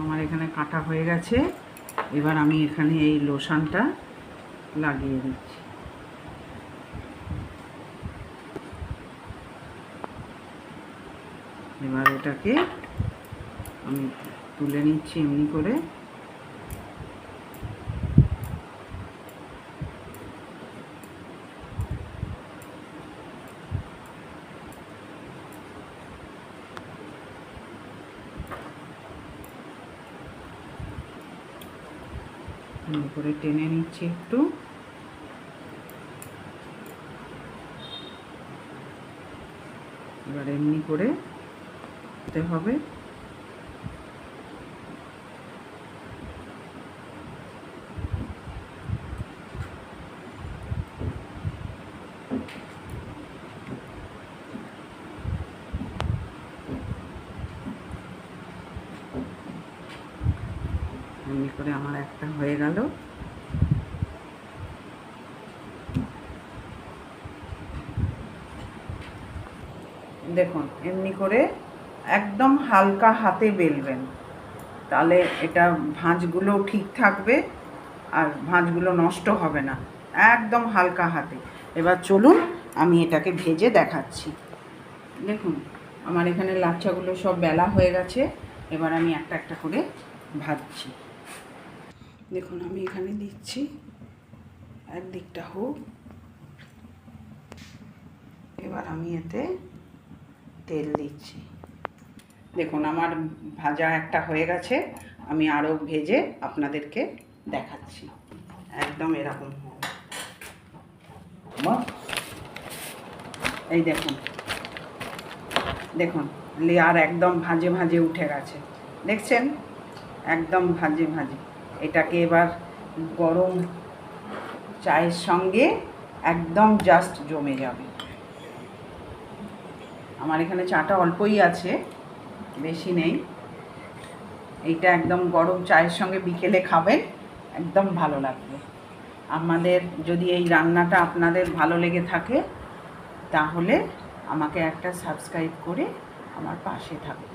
আমার এখানে কাটা হয়ে গেছে। এবার আমি এখানে এই লোশনটা লাগিয়ে দিচ্ছি। এবার এটাকে আমি তুলে নিচ্ছি এমনি করে। এমনি করে টেনে নিচ্ছি একটু। এবার এমনি করে দিতে হবে। এমনি করে আমার একটা হয়ে গেল। দেখুন এমনি করে একদম হালকা হাতে বেলবেন, তাহলে এটা ভাঁজগুলো ঠিক থাকবে আর ভাঁজগুলো নষ্ট হবে না। একদম হালকা হাতে। এবার চলুন আমি এটাকে ভেজে দেখাচ্ছি। দেখুন আমার এখানে লাচ্ছাগুলো সব বেলা হয়ে গেছে। এবার আমি একটা একটা করে ভাজছি। দেখুন আমি এখানে দিচ্ছি, একদিকটা হোক। এবার আমি এতে তেল দিচ্ছি। দেখুন আমার ভাজা একটা হয়ে গেছে, আমি আরও ভেজে আপনাদেরকে দেখাচ্ছি। একদম এরকম হবে। এই দেখুন, দেখুন লেয়ার একদম ভাজে ভাজে উঠে গেছে, দেখছেন? একদম ভাজে ভাজে। এটাকে এবার গরম চায়ের সঙ্গে একদম জাস্ট জমে যাবে। আমার এখানে চাটা অল্পই আছে, বেশি নেই। এইটা একদম গরম চায়ের সঙ্গে বিকেলে খাবেন, একদম ভালো লাগবে। আমাদের যদি এই রান্নাটা আপনাদের ভালো লেগে থাকে তাহলে আমাকে একটা সাবস্ক্রাইব করে আমার পাশে থাকবে।